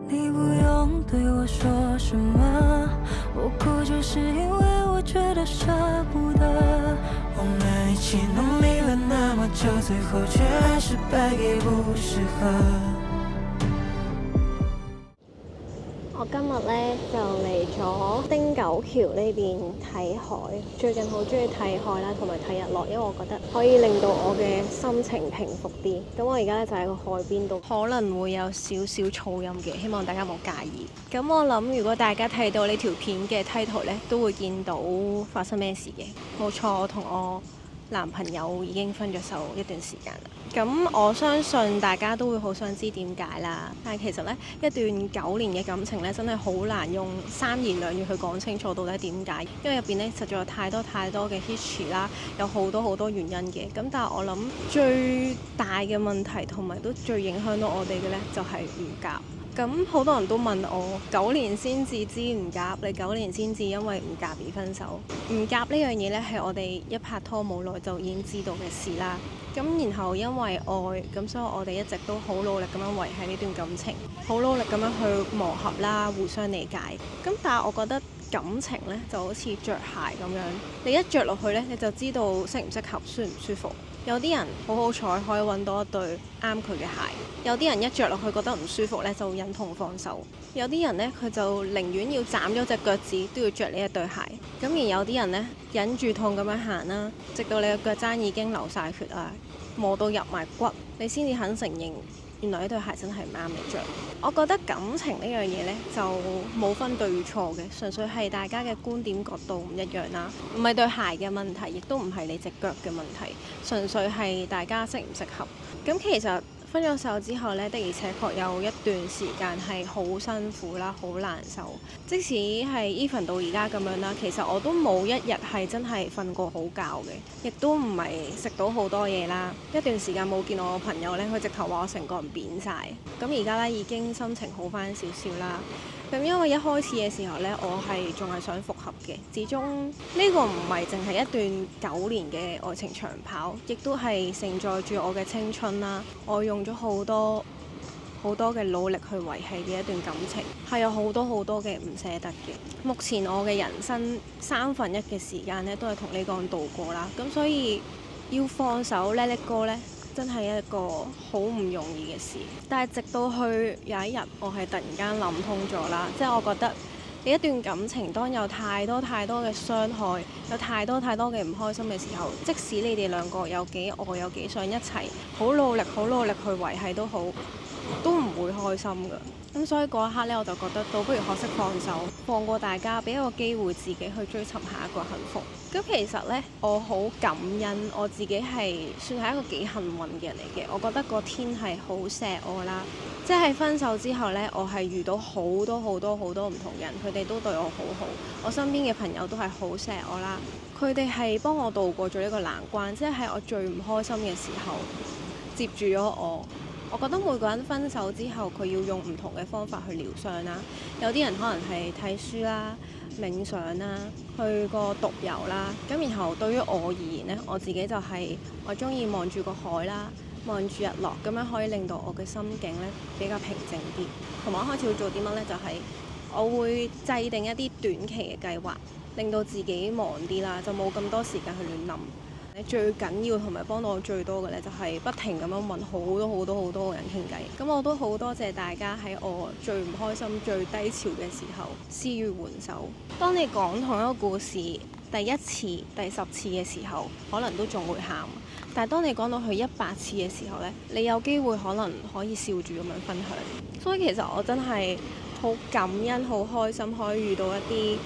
你不用对我说什么，我哭就是因为我觉得舍不得。我们一起努力了那么久，最后却还是败给不适合。我今日咧就嚟咗汀九橋呢邊睇海，最近好中意睇海啦，同埋睇日落，因為我覺得可以令到我嘅心情平復啲。咁我而家咧就喺個海邊度，可能會有少少噪音嘅，希望大家冇介意。咁我諗如果大家睇到呢條片嘅 title 咧，都會見到發生咩事嘅。冇錯，我同我男朋友已經分咗手一段時間啦。咁我相信大家都會好想知點解啦。但係其實呢，一段9年嘅感情呢，真係好難用3言2語去講清楚到底點解，因為入邊呢，實在有太多嘅 history 啦，有好多原因嘅。咁但係我諗最大嘅問題同埋都最影響到我哋嘅呢，就係唔夾。咁好多人都問我9年先至知唔夾，你9年先至因為唔夾而分手。唔夾呢樣嘢呢，係我哋一拍拖冇耐就已經知道嘅事啦。咁然後因為愛，咁所以我哋一直都好努力咁樣維繫呢段感情，好努力咁樣去磨合啦，互相理解。咁但係我覺得感情呢就好似着鞋咁樣，你一着落去呢，你就知道適唔適合，舒唔舒服。有啲人好好彩可以揾到一對啱佢嘅鞋，有啲人一着落去覺得唔舒服呢，就忍痛放手。有啲人呢，佢就寧願要斬咗隻腳趾都要着呢一對鞋。咁而有啲人呢，忍住痛咁樣行啦，直到你嘅腳踭已經流晒血啊，磨到入埋骨，你先至肯承認原來呢對鞋真係唔啱你着。我覺得感情呢樣嘢呢，就冇分對與錯嘅，純粹係大家嘅觀點角度唔一樣啦。唔係對鞋嘅問題，亦都唔係你隻腳嘅問題，純粹係大家適唔適合。咁其實分咗手之後呢，的而且確有一段時間係好辛苦啦，好難受。即使係 even 到而家咁樣啦，其實我都冇一日係真係瞓過好覺嘅，亦都唔係食到好多嘢啦。一段時間冇見我朋友呢，佢直頭話我成個人扁晒。咁而家呢，已經心情好翻少少啦。咁因為一開始嘅時候呢，我係仲係想復合嘅，始終呢個唔係淨係一段9年嘅愛情長跑，亦都係承載住我嘅青春啦。我用咗好多嘅努力去維繫嘅一段感情，係有好多嘅唔捨得嘅。目前我嘅人生1/3嘅時間呢，都係同呢個人度過啦。咁所以要放手 let it go 呢，真係一個好唔容易嘅事。但係直到去有一日，我係突然間諗通咗啦，即係我覺得你一段感情當有太多嘅傷害，有太多嘅唔開心嘅時候，即使你哋兩個有幾愛，有幾想一齊，好努力去維繫都好，都唔會開心㗎。咁所以嗰一刻呢，我就覺得倒不如學識放手，放過大家，俾一個機會自己去追尋下一個幸福。咁其實呢，我好感恩我自己係算係一個幾幸運嘅人嚟嘅。我覺得個天係好錫我啦，即係分手之後呢，我係遇到好多唔同人，佢哋都對我好好。我身邊嘅朋友都係好錫我啦，佢哋係幫我渡過咗呢個難關，即係喺我最唔開心嘅時候接住咗我。我覺得每個人分手之後，佢要用唔同嘅方法去療傷啦。有啲人可能係睇書啦、冥想啦、去個獨遊啦。咁然後對於我而言呢，我自己就係我中意望住個海啦，望住日落，咁樣可以令到我嘅心境呢比較平靜啲。同埋我開始會做啲乜呢？就係我會制定一啲短期嘅計劃，令到自己忙啲啦，就冇咁多時間去亂諗。最緊要同埋幫到我最多嘅呢，就係不停咁樣揾好多個人傾偈。咁我都好多謝大家喺我最唔開心、最低潮嘅時候施予援手。當你講同一個故事第1次、第10次嘅時候，可能都仲會喊。但係當你講到去100次嘅時候呢，你有機會可能可以笑住咁樣分享。所以其實我真係好感恩、好開心可以遇到一啲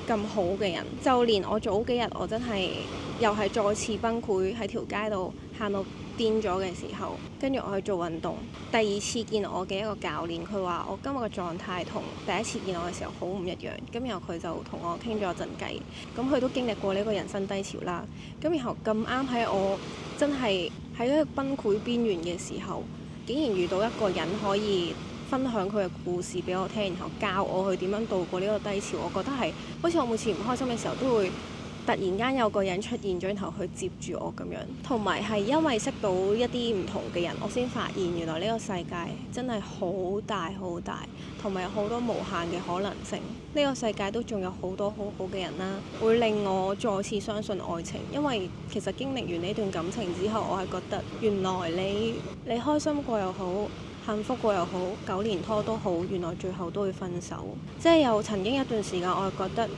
咁好嘅人。就連我早幾日我真係又係再次崩潰喺條街度喊到癲咗嘅時候，跟住我去做運動。第2次見我嘅一個教練，佢話我今日嘅狀態同第1次見我嘅時候好唔一樣。咁然後佢就同我傾咗陣偈，咁佢都經歷過呢個人生低潮啦。咁然後咁啱喺我真係喺一個崩潰邊緣嘅時候，竟然遇到一個人可以分享佢嘅故事俾我聽，然後教我去點樣度過呢個低潮。我覺得係好似我每次唔開心嘅時候都會突然間有個人出現咗，然後去接住我咁樣，同埋係因為識到一啲唔同嘅人，我先發現原來呢個世界真係好大好大，同埋有好多無限嘅可能性。呢個世界都仲有好多好好嘅人啦，會令我再次相信愛情。因為其實經歷完呢段感情之後，我係覺得原來你開心過又好，幸福過又好，9年拖都好，原來最後都會分手。即係有曾經一段時間，我係覺得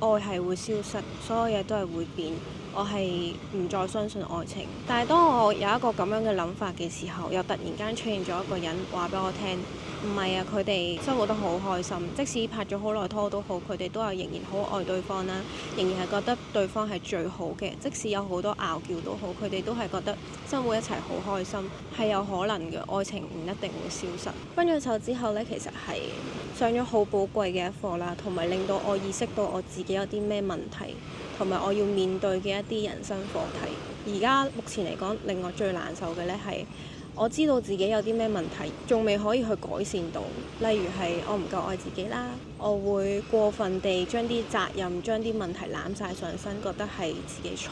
愛係會消失，所有嘢都係會變，我係唔再相信愛情。但係當我有一個咁樣嘅諗法嘅時候，又突然間出現咗一個人話俾我聽，唔係啊，佢哋生活得好開心，即使拍咗好耐拖都好，佢哋都係仍然好愛對方啦，仍然係覺得對方係最好嘅。即使有好多拗撬都好，佢哋都係覺得生活一齊好開心，係有可能嘅。愛情唔一定會消失。分咗手之後呢，其實係上咗好寶貴嘅一課啦，同埋令到我意識到我自己有啲咩問題，同埋我要面對嘅一啲人生課題。而家目前嚟講，令我最難受嘅呢係我知道自己有啲咩問題，仲未可以去改善到。例如係我唔夠愛自己啦，我會過分地將啲責任、將啲問題攬晒上身，覺得係自己錯。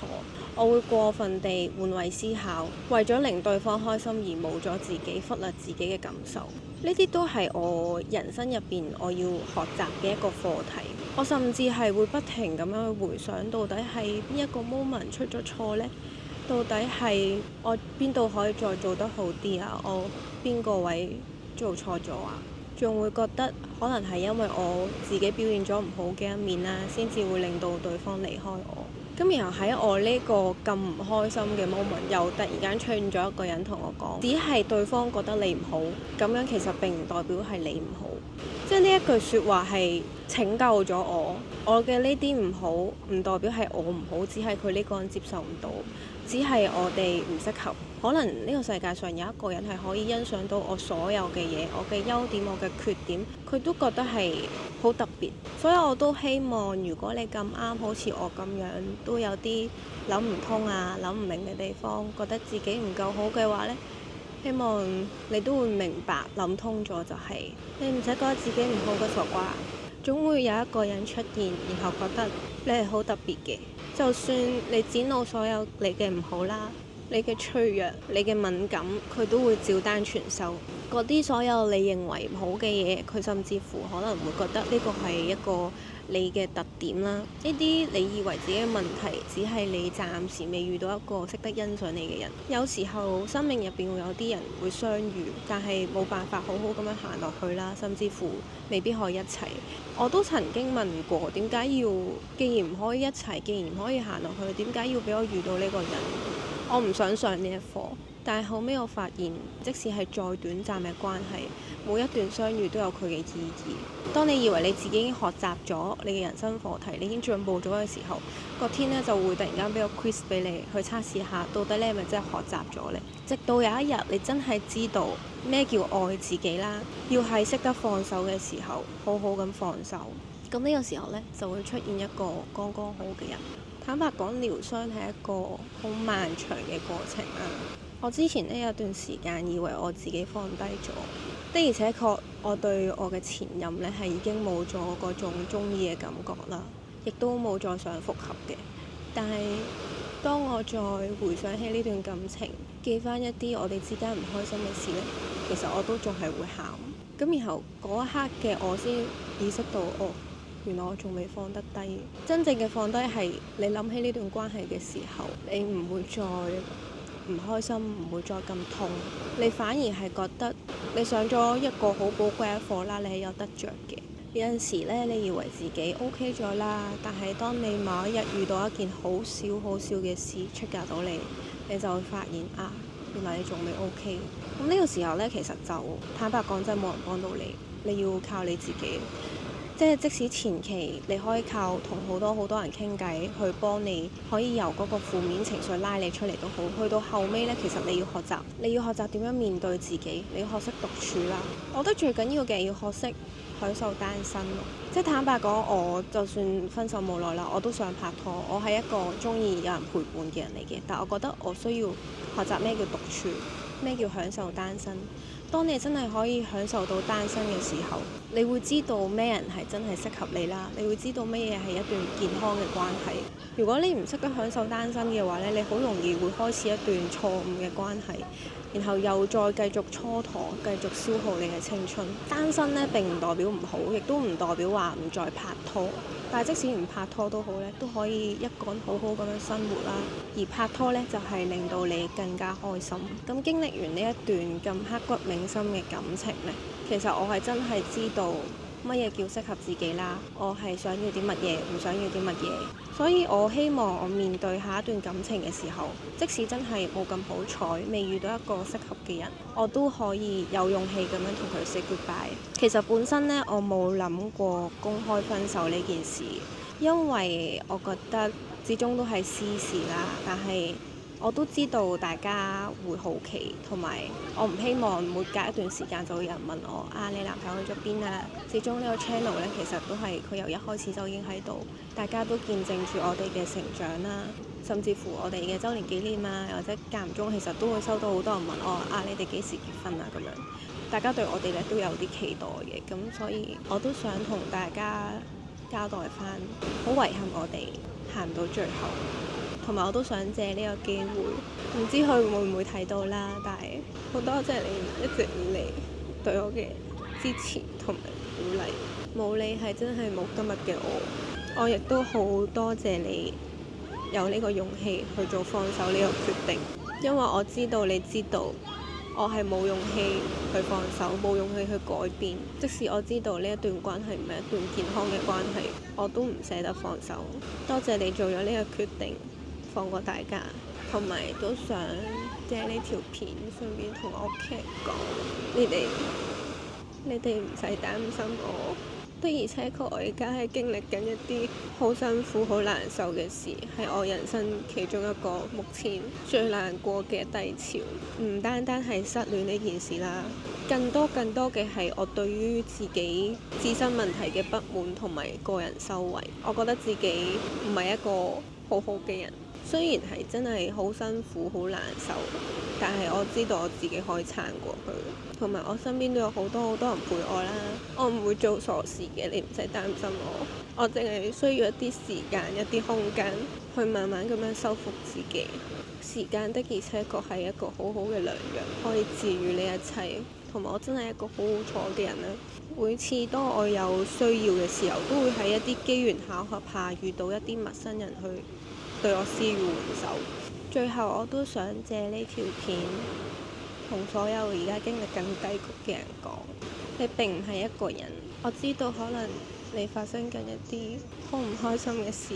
我會過分地換位思考，為咗令對方開心而冇咗自己，忽略自己嘅感受。呢啲都係我人生入邊我要學習嘅一個課題。我甚至係會不停咁樣去回想，到底係邊一個 moment 出咗錯呢？到底係我邊度可以再做得好啲啊？我邊個位做錯咗啊？仲會覺得可能係因為我自己表現咗唔好嘅一面啦，先至會令到對方離開我。咁然後喺我呢個咁唔開心嘅 moment，又突然間出現咗一個人同我講，只係對方覺得你唔好，咁樣其實並唔代表係你唔好。即係呢一句説話係拯救咗我。我嘅呢啲唔好，唔代表係我唔好，只係佢呢個人接受唔到，只係我哋唔適合。可能呢個世界上有一個人係可以欣賞到我所有嘅嘢，我嘅優點，我嘅缺點，佢都覺得係好特別。所以我都希望，如果你咁啱好似我咁樣，都有啲諗唔通啊、諗唔明嘅地方，覺得自己唔夠好嘅話呢，希望你都會明白，諗通咗就係你唔使覺得自己唔好嘅傻瓜。總會有一個人出現，然後覺得你係好特別嘅。就算你展露所有你嘅唔好啦，你嘅脆弱、你嘅敏感，佢都會照單全收。嗰啲所有你認為唔好嘅嘢，佢甚至乎可能會覺得呢個係一個你嘅特點啦。呢啲你以為自己嘅問題，只係你暫時未遇到一個識得欣賞你嘅人。有時候生命入邊會有啲人會相遇，但係冇辦法好好咁樣行落去啦，甚至乎未必可以一齊。我都曾經問過，點解要？既然唔可以一齊，既然唔可以行落去，點解要俾我遇到呢個人？我唔想上呢一課。但係後尾我發現，即使係再短暫嘅關係，每一段相遇都有佢嘅意義。當你以為你自己已經學習咗你嘅人生課題，你已經進步咗嘅時候，個天呢就會突然間俾個 quiz 俾你去測試下，到底你係咪真係學習咗呢？直到有一日你真係知道咩叫愛自己啦，要係識得放手嘅時候，好好咁放手。咁呢個時候呢，就會出現一個剛剛好嘅人。坦白講，療傷係一個好漫長嘅過程啊。我之前呢，有段時間以為我自己放低咗，的而且確我對我嘅前任呢係已經冇咗嗰種鍾意嘅感覺啦，亦都冇再想復合嘅。但係當我再回想起呢段感情，記翻一啲我哋之間唔開心嘅事呢，其實我都仲係會喊。咁然後嗰一刻嘅我先意識到，哦，原來我仲未放得低。真正嘅放低係你諗起呢段關係嘅時候，你唔會再唔開心，唔會再咁痛，你反而係覺得你上咗一個好寶貴嘅課啦，你係有得着嘅。有陣時呢，你以為自己 OK 咗啦，但係當你某一日遇到一件好少好少嘅事出格到你，你就會發現啊，原來你仲未 OK。咁呢個時候呢，其實就坦白講真係冇人幫到你，你要靠你自己。即使前期你可以靠同好多人傾偈去幫你，可以由嗰個負面情緒拉你出嚟都好。去到後尾呢，其實你要學習點樣面對自己，你要學識獨處啦。我覺得最緊要嘅要學識享受單身咯。即係坦白講，我就算分手冇耐啦，我都想拍拖。我係一個中意有人陪伴嘅人嚟嘅，但我覺得我需要學習咩叫獨處，咩叫享受單身。當你真係可以享受到單身嘅時候，你會知道咩人係真係適合你啦，你會知道乜嘢係一段健康嘅關係。如果你唔識得享受單身嘅話咧，你好容易會開始一段錯誤嘅關係，然後又再繼續蹉跎，繼續消耗你嘅青春。單身咧並唔代表唔好，亦都唔代表話唔再拍拖。但係即使唔拍拖都好咧，都可以一個人好好咁樣生活啦。而拍拖咧就係令到你更加開心。咁經歷完呢一段咁刻骨銘心嘅感情咧，其實我係真係知道乜嘢叫適合自己啦。我係想要啲乜嘢，唔想要啲乜嘢。所以我希望我面對下一段感情嘅時候，即使真係冇咁好彩，未遇到一個適合嘅人，我都可以有勇氣咁樣同佢 say goodbye。其實本身呢，我冇諗過公開分手呢件事，因為我覺得始終都係私事啦。但係我都知道大家會好奇，同埋我唔希望每隔一段時間就會有人問我你男朋友去咗邊啊？始終呢個 channel 呢，其實都係佢由一開始就已經喺度，大家都見證住我哋嘅成長啦，甚至乎我哋嘅週年紀念啊，或者間唔中其實都會收到好多人問我你哋幾時結婚啊？咁樣大家對我哋咧都有啲期待嘅，咁所以我都想同大家交代翻，好遺憾我哋行唔到最後。同埋我都想借呢個機會，唔知佢會唔會睇到啦，但係好多謝你一直以嚟對我嘅支持同埋鼓勵，冇你係真係冇今日嘅我。我亦都好多謝你有呢個勇氣去做放手呢個決定，因為我知道你知道我係冇勇氣去放手，冇勇氣去改變。即使我知道呢一段關係唔係一段健康嘅關係，我都唔捨得放手。多謝你做咗呢個決定，放過大家，同埋都想借呢條片順便同我屋企人講，你哋唔使擔心我。的而且確我而家係經歷緊一啲好辛苦好難受嘅事，係我人生其中一個目前最難過嘅低潮。唔單單係失戀呢件事啦，更多嘅係我對於自己自身問題嘅不滿同埋個人修為。我覺得自己唔係一個好好嘅人，雖然係真係好辛苦好難受，但係我知道我自己可以撐過去，同埋我身邊都有好多人陪我啦。我唔會做傻事嘅，你唔使擔心我。我淨係需要一啲時間、一啲空間去慢慢咁樣修復自己。時間的而且確係一個好好嘅良藥，可以治愈呢一切。同埋我真係一個好好彩嘅人啦。每次當我有需要嘅時候，都會喺一啲機緣巧合下遇到一啲陌生人去對我施予援手。最後我都想借呢條片同所有而家經歷緊低谷嘅人講，你並唔係一個人。我知道可能你發生緊一啲好唔開心嘅事，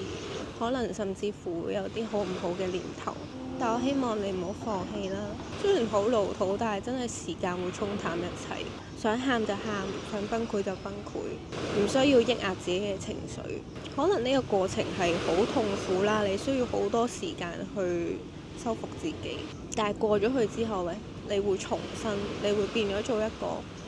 可能甚至乎會有啲好唔好嘅念頭，但我希望你唔好放棄啦。雖然好老土，但係真係時間會沖淡一切。想喊就喊，想崩潰就崩潰，唔需要抑壓自己嘅情緒。可能呢個過程係好痛苦啦，你需要好多時間去修復自己。但係過咗去之後呢，你會重生，你會變咗做一個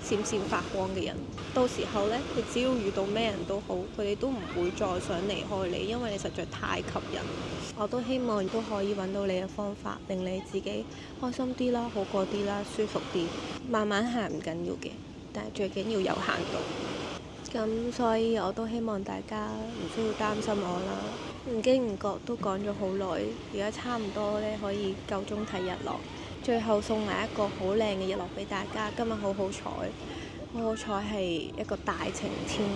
閃閃發光嘅人。到時候呢，你只要遇到咩人都好，佢哋都唔會再想離開你，因為你實在太吸引。我都希望都可以揾到你嘅方法，令你自己開心啲啦，好過啲啦，舒服啲。慢慢行唔緊要嘅，但係最緊要有限度。咁所以我都希望大家唔需要擔心我啦。唔經唔覺都講咗好耐，而家差唔多咧可以夠鐘睇日落。最後送埋一個好靚嘅日落俾大家。今日好好彩，好好彩係一個大晴天。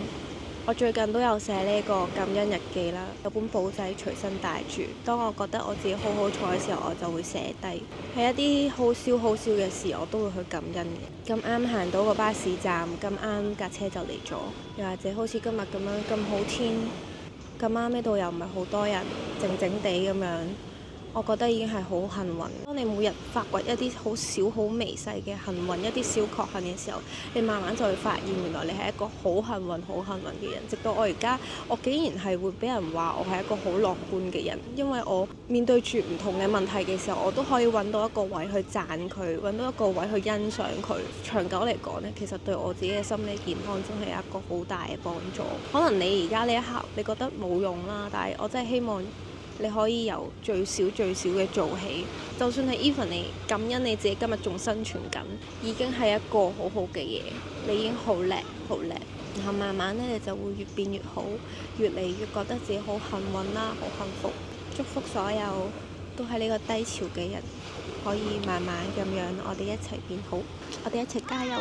我最近都有寫呢個感恩日記啦，有本簿仔隨身帶住。當我覺得我自己好好彩嘅時候，我就會寫低。係一啲好笑嘅事，我都會去感恩嘅。咁啱行到個巴士站，咁啱架車就嚟咗。又或者好似今日咁樣咁好天，咁啱呢度又唔係好多人，靜靜地咁樣。我覺得已經係好幸運。當你每日發掘一啲好小好微細嘅幸運，一啲小確幸嘅時候，你慢慢就會發現原來你係一個好幸運嘅人。直到我而家，我竟然係會俾人話我係一個好樂觀嘅人，因為我面對住唔同嘅問題嘅時候，我都可以揾到一個位去讚佢，揾到一個位去欣賞佢。長久嚟講呢，其實對我自己嘅心理健康真係一個好大嘅幫助。可能你而家呢一刻你覺得冇用啦，但係我真係希望你可以由最少嘅做起，就算係 even 你感恩你自己今日仲生存緊，已經係一個好好嘅嘢，你已經好叻好叻。然後慢慢咧，你就會越變越好，越嚟越覺得自己好幸運啦，好幸福。祝福所有都喺呢個低潮嘅人，可以慢慢咁樣，我哋一齊變好，我哋一齊加油。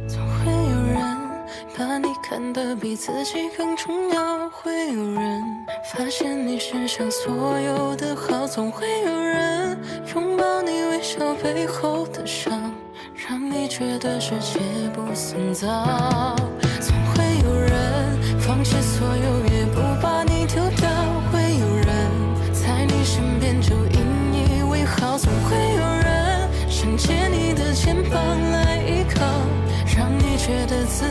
總會有人把你看得比自己更重要，會有人發現你身上所有的好，總會有人擁抱你微笑背後的傷，讓你覺得世界不算糟。總會有人放棄所有也不把你丟掉，會有人在你身邊就引以為豪，總會有人承接你的肩膀來依靠，讓你覺得自